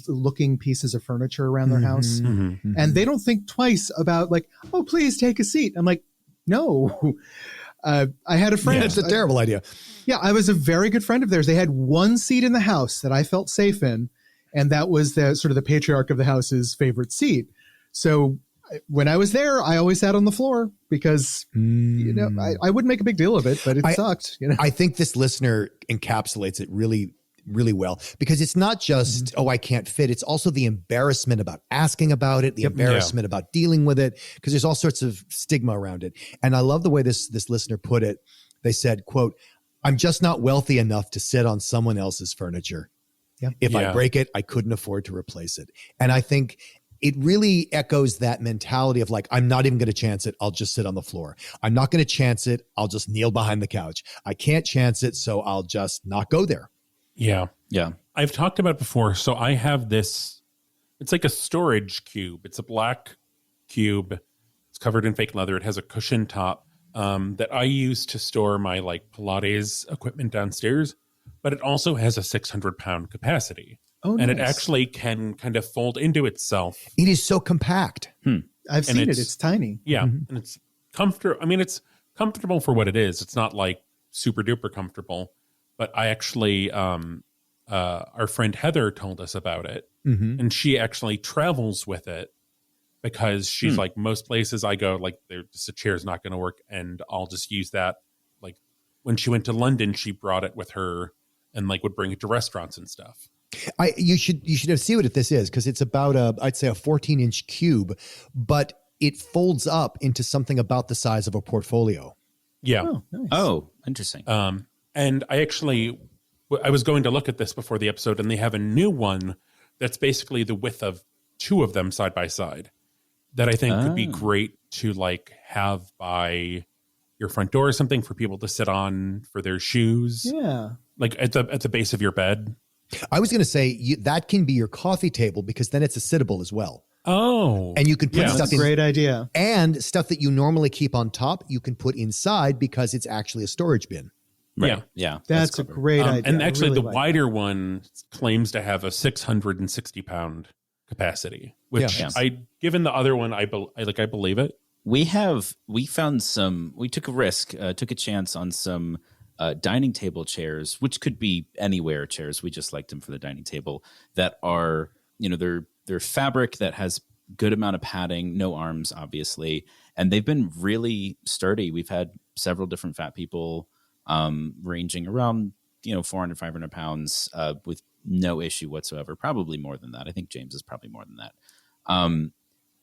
looking pieces of furniture around their house. Mhm. And they don't think twice about like, oh, please take a seat. I'm like, no. I had a friend. It's a terrible idea. Yeah, I was a very good friend of theirs. They had one seat in the house that I felt safe in, and that was the sort of the patriarch of the house's favorite seat. So when I was there, I always sat on the floor because you know I wouldn't make a big deal of it, but it sucked. You know, I think this listener encapsulates it really, really well because it's not just, oh, I can't fit. It's also the embarrassment about asking about it, the embarrassment about dealing with it, because there's all sorts of stigma around it. And I love the way this listener put it. They said, quote, I'm just not wealthy enough to sit on someone else's furniture. Yeah. If I Yeah. break it, I couldn't afford to replace it. And I think it really echoes that mentality of like, I'm not even going to chance it. I'll just sit on the floor. I'm not going to chance it. I'll just kneel behind the couch. I can't chance it. So I'll just not go there. Yeah. Yeah. I've talked about before. So I have this, it's like a storage cube. It's a black cube. It's covered in fake leather. It has a cushion top that I use to store my like Pilates equipment downstairs, but it also has a 600-pound capacity. oh, And it nice. actually can kind of fold into itself. It is so compact. I've seen it. it's- It's tiny. Yeah. And it's comfortable. I mean, it's comfortable for what it is. It's not like super duper comfortable, but I actually, our friend Heather told us about it, and she actually travels with it because she's like, most places I go, like, the chair's not going to work, and I'll just use that. Like, when she went to London, she brought it with her and like would bring it to restaurants and stuff. You should see what this is because it's about I'd say a 14-inch cube, but it folds up into something about the size of a portfolio. Yeah. Oh, nice. Oh, interesting. And I was going to look at this before the episode, and they have a new one that's basically the width of two of them side by side that I think could be great to like have by your front door or something for people to sit on for their shoes, Yeah. like at the base of your bed. I was going to say that can be your coffee table because then it's a sittable as well. Oh, And you can put Yeah. stuff That's a in great idea. and stuff that you normally keep on top, you can put inside because it's actually a storage bin. Right. Yeah. That's a clever. great idea. and I actually really the like wider one claims to have a 660-pound capacity, which Yeah. given the other one, I believe it. We took a risk, took a chance on some dining table chairs, which could be anywhere chairs. We just liked them for the dining table that are, they're fabric that has good amount of padding, no arms, obviously. And they've been really sturdy. We've had several different fat people ranging around, 400, 500 pounds with no issue whatsoever. Probably more than that. I think James is probably more than that.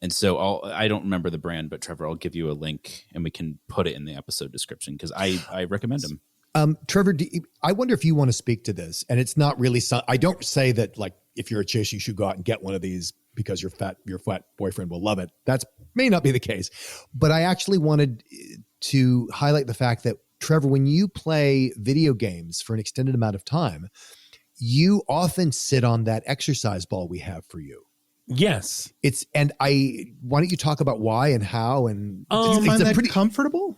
And so I don't remember the brand, but Trevor, I'll give you a link and we can put it in the episode description because I recommend them. Trevor, I wonder if you want to speak to this. And it's not really, I don't say that like if you're a chick, you should go out and get one of these because your fat boyfriend will love it. That may not be the case. But I actually wanted to highlight the fact that, Trevor, when you play video games for an extended amount of time, you often sit on that exercise ball we have for you. Yes. Why don't you talk about why and how? And Do you find a that pretty, comfortable?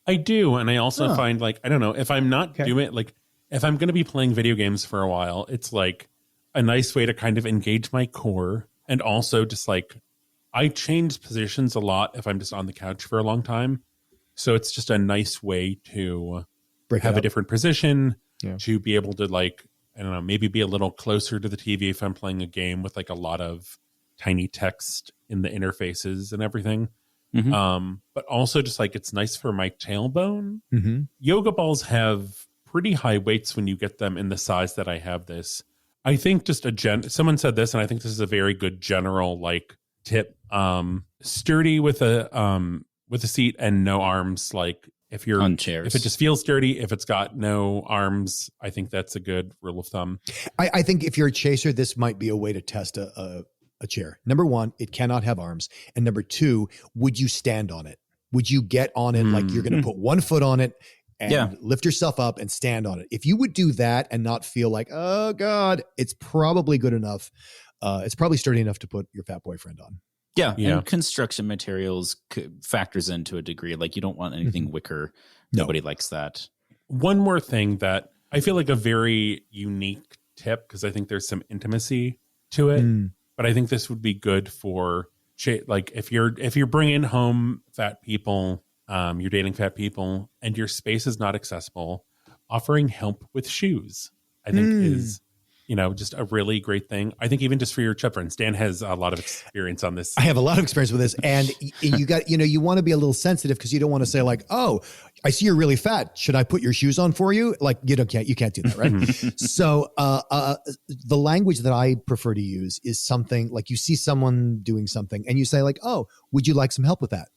I do. And I also find like, I don't know, if I'm not Okay. doing like, if I'm going to be playing video games for a while, it's like a nice way to kind of engage my core. And also just like, I change positions a lot if I'm just on the couch for a long time. So it's just a nice way to have a different position, to be able to like, I don't know, maybe be a little closer to the TV if I'm playing a game with like a lot of tiny text in the interfaces and everything. Mhm. But also just like it's nice for my tailbone. Mm-hmm. Yoga balls have pretty high weights when you get them in the size that I have this. I think just someone said this, and I think this is a very good general like tip. Sturdy with a seat and no arms. Like if you're On chairs. if it just feels sturdy, if it's got no arms, I think that's a good rule of thumb. I think if you're a chaser, this might be a way to test a chair. Number one, it cannot have arms. And number two, would you stand on it? Would you get on it like you're going to put one foot on it and lift yourself up and stand on it? If you would do that and not feel like, oh God, it's probably good enough. It's probably sturdy enough to put your fat boyfriend on. Yeah. Yeah. And construction materials factors into a degree. Like you don't want anything wicker. No. Nobody likes that. One more thing that I feel like a very unique tip, because I think there's some intimacy to it, but I think this would be good for like if you're bringing home fat people, you're dating fat people, and your space is not accessible, offering help with shoes, I think is just a really great thing. I think even just for your chub friends, Dan has a lot of experience on this. I have a lot of experience with this, and you want to be a little sensitive because you don't want to say like, oh, I see you're really fat. Should I put your shoes on for you? Like you can't do that, right? So the language that I prefer to use is something like you see someone doing something and you say like, oh, would you like some help with that?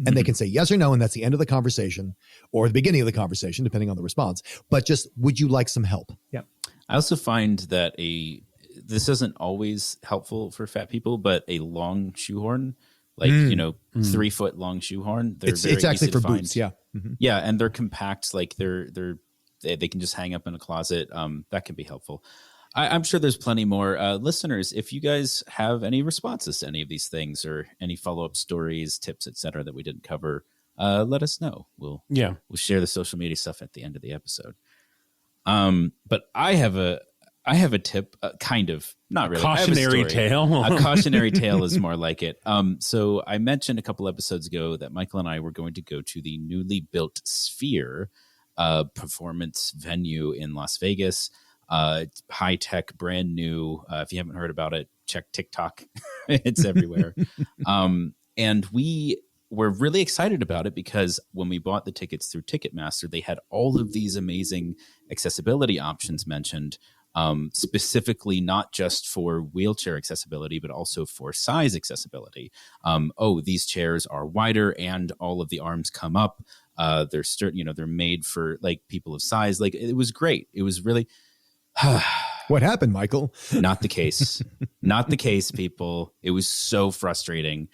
And they can say yes or no, and that's the end of the conversation or the beginning of the conversation, depending on the response. But just, would you like some help? Yeah. I also find that this isn't always helpful for fat people, but a long shoehorn, like 3 foot long shoehorn, It's actually for boots, yeah. Mm-hmm. Yeah, and they're compact, like they can just hang up in a closet. That can be helpful. I'm sure there's plenty more. Listeners, if you guys have any responses to any of these things or any follow-up stories, tips, etc. that we didn't cover, let us know. We'll share the social media stuff at the end of the episode. But I have a tip, kind of, not really. Cautionary tale. A cautionary tale is more like it. So I mentioned a couple episodes ago that Michael and I were going to go to the newly built Sphere performance venue in Las Vegas. High tech, brand new. If you haven't heard about it, check TikTok. It's everywhere. And we were really excited about it because when we bought the tickets through Ticketmaster, they had all of these amazing accessibility options mentioned, specifically not just for wheelchair accessibility, but also for size accessibility. These chairs are wider and all of the arms come up. They're made for like people of size. Like it was great. It was really. What happened, Michael? Not the case. Not the case, people. It was so frustrating.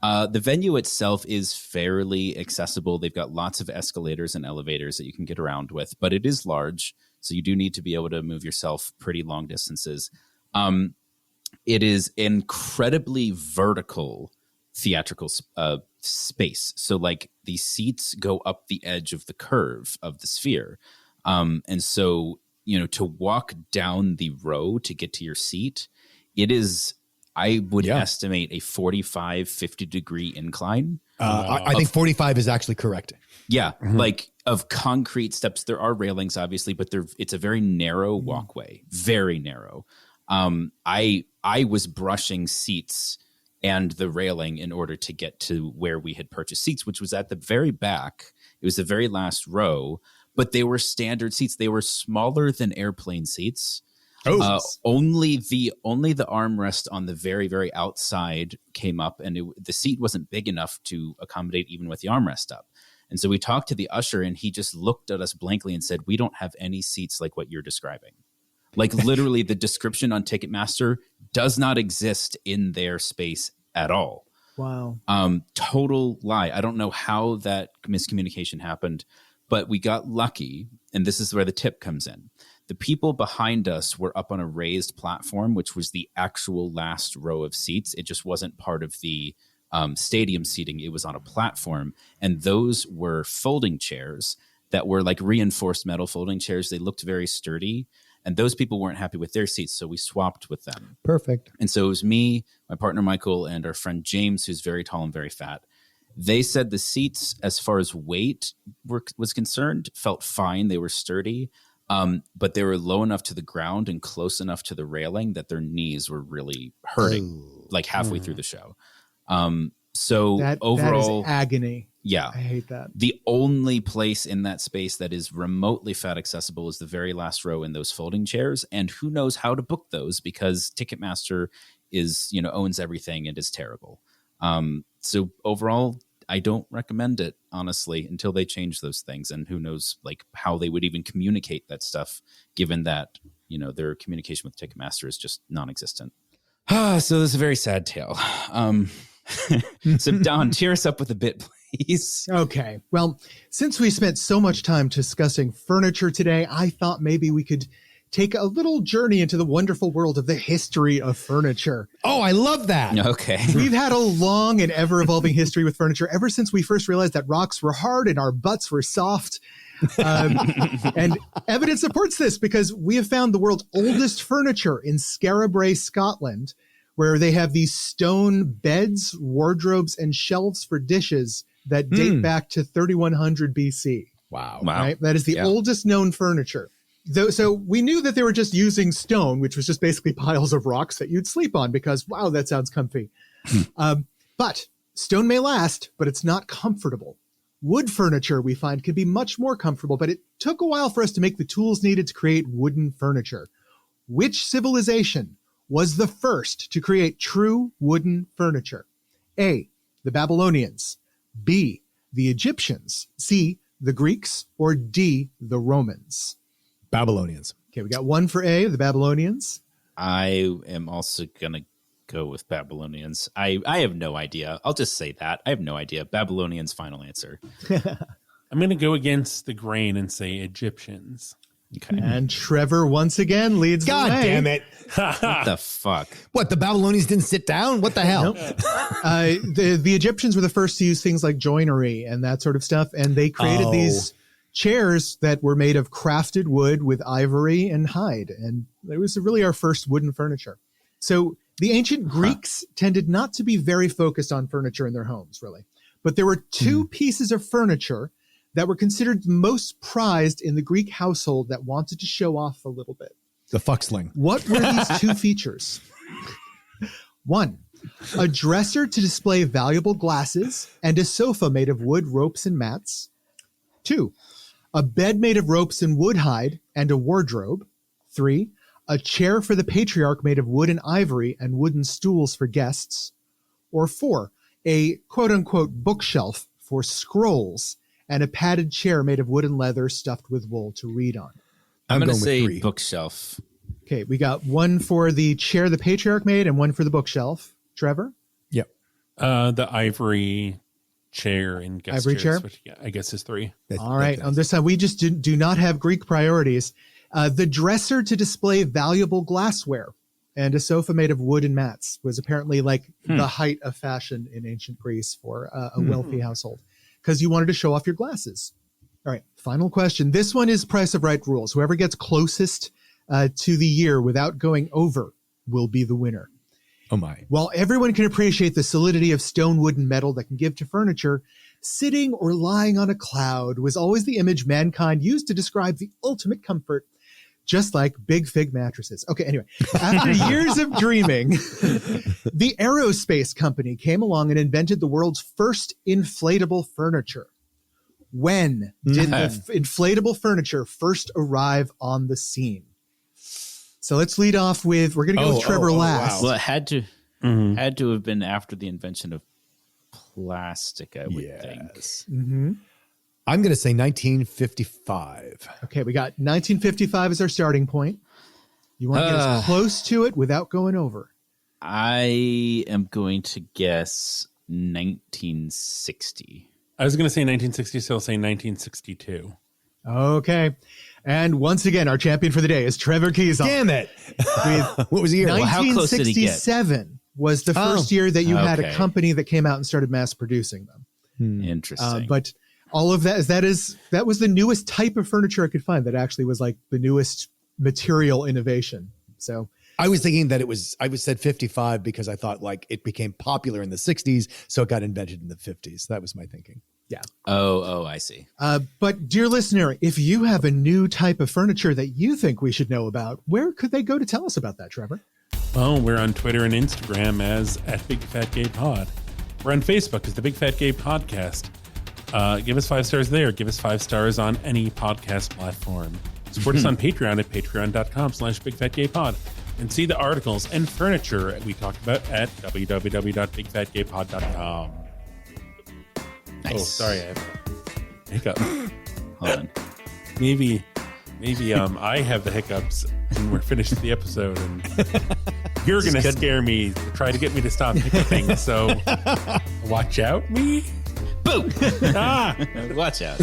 The venue itself is fairly accessible. They've got lots of escalators and elevators that you can get around with, but it is large. So you do need to be able to move yourself pretty long distances. It is incredibly vertical theatrical space. So like the seats go up the edge of the curve of the Sphere. And so to walk down the row to get to your seat, it is, I would estimate a 45, 50 degree incline. I think 45 is actually correct. Yeah. Like of concrete steps. There are railings, obviously, but it's a very narrow walkway, very narrow. I was brushing seats and the railing in order to get to where we had purchased seats, which was at the very back. It was the very last row. But they were standard seats. They were smaller than airplane seats. Only the armrest on the very, very outside came up, and the seat wasn't big enough to accommodate even with the armrest up. And so we talked to the usher, and he just looked at us blankly and said, "We don't have any seats like what you're describing." Like literally, the description on Ticketmaster does not exist in their space at all. Wow. Total lie. I don't know how that miscommunication happened. But we got lucky, and this is where the tip comes in. The people behind us were up on a raised platform, which was the actual last row of seats. It just wasn't part of the stadium seating. It was on a platform, and those were folding chairs that were like reinforced metal folding chairs. They looked very sturdy, and those people weren't happy with their seats, so we swapped with them. Perfect. And so it was me, my partner Michael, and our friend James, who's very tall and very fat. They said the seats, as far as weight was concerned, felt fine. They were sturdy. But they were low enough to the ground and close enough to the railing that their knees were really hurting, like halfway through the show. So overall, that is agony. yeah, I hate that. the only place in that space that is remotely fat accessible is the very last row in those folding chairs. And who knows how to book those, because Ticketmaster is, owns everything and is terrible. So overall, I don't recommend it, honestly, until they change those things. And who knows, like, how they would even communicate that stuff, given that, their communication with Ticketmaster is just non-existent. So this is a very sad tale. So Don, cheer us up with a bit, please. Okay. Well, since we spent so much time discussing furniture today, I thought maybe we could take a little journey into the wonderful world of the history of furniture. Oh, I love that. Okay. We've had a long and ever-evolving history with furniture ever since we first realized that rocks were hard and our butts were soft. And evidence supports this because we have found the world's oldest furniture in Scarabray, Scotland, where they have these stone beds, wardrobes, and shelves for dishes that date back to 3100 BC. Wow. Right? That is the oldest known furniture. So we knew that they were just using stone, which was just basically piles of rocks that you'd sleep on because, wow, that sounds comfy. But stone may last, but it's not comfortable. Wood furniture, we find, can be much more comfortable, but it took a while for us to make the tools needed to create wooden furniture. Which civilization was the first to create true wooden furniture? A, the Babylonians. B, the Egyptians. C, the Greeks. Or D, the Romans. Babylonians. Okay, we got one for A, the Babylonians. I am also going to go with Babylonians. I have no idea. I'll just say that. I have no idea. Babylonians, final answer. I'm going to go against the grain and say Egyptians. Okay. And Trevor once again leads the way. God damn it. What the fuck? What, the Babylonians didn't sit down? What the hell? The Egyptians were the first to use things like joinery and that sort of stuff, and they created these chairs that were made of crafted wood with ivory and hide, and it was really our first wooden furniture. So the ancient Greeks tended not to be very focused on furniture in their homes, really, but there were two pieces of furniture that were considered the most prized in the Greek household that wanted to show off a little bit. The fucksling. What were these two features? One, a dresser to display valuable glasses and a sofa made of wood, ropes, and mats. Two, a bed made of ropes and wood hide and a wardrobe. Three, a chair for the patriarch made of wood and ivory and wooden stools for guests. Or four, a quote-unquote bookshelf for scrolls and a padded chair made of wood and leather stuffed with wool to read on. I'm going to going with say 3. bookshelf. Okay, we got one for the chair the patriarch made and one for the bookshelf. Trevor? Yep. The ivory chair and guest Ivory chairs, chair? which I guess is 3. All right, on this side, we just do not have Greek priorities. The dresser to display valuable glassware and a sofa made of wood and mats was apparently like the height of fashion in ancient Greece for a wealthy household because you wanted to show off your glasses. All right, final question. This one is Price of Right rules. Whoever gets closest to the year without going over will be the winner. Oh my. While everyone can appreciate the solidity of stone, wood, and metal that can give to furniture, sitting or lying on a cloud was always the image mankind used to describe the ultimate comfort, just like big fig mattresses. Okay, anyway, after years of dreaming, the aerospace company came along and invented the world's first inflatable furniture. When did the inflatable furniture first arrive on the scene? So let's lead off with, we're going to go with Trevor last. Well, it had to have been after the invention of plastic, I would think. Mm-hmm. I'm going to say 1955. Okay, we got 1955 as our starting point. You want to get as close to it without going over. I am going to guess 1960. I was going to say 1960, so I'll say 1962. Okay. And once again, our champion for the day is Trevor Keys. Damn it. What was the year? Well, how close did he get? 1967 was the first year that you had a Okay. company that came out and started mass producing them. Interesting. But all of that was the newest type of furniture I could find that actually was like the newest material innovation. So I was thinking that I said 55 because I thought like it became popular in the 60s, so it got invented in the 50s. That was my thinking. Oh, I see. But dear listener, if you have a new type of furniture that you think we should know about, where could they go to tell us about that, Trevor? Well, we're on Twitter and Instagram as @BigFatGayPod. We're on Facebook as the Big Fat Gay Podcast. Give us 5 stars there. Give us 5 stars on any podcast platform. Support us on Patreon at patreon.com/BigFatGayPod. And see the articles and furniture we talked about at www.bigfatgaypod.com. Nice. Oh, sorry, I have a hiccup. Hold on. Maybe I have the hiccups and we're finished with the episode and you're going to scare me, try to get me to stop hiccuping. So watch out, me. Boom. Ah. Watch out.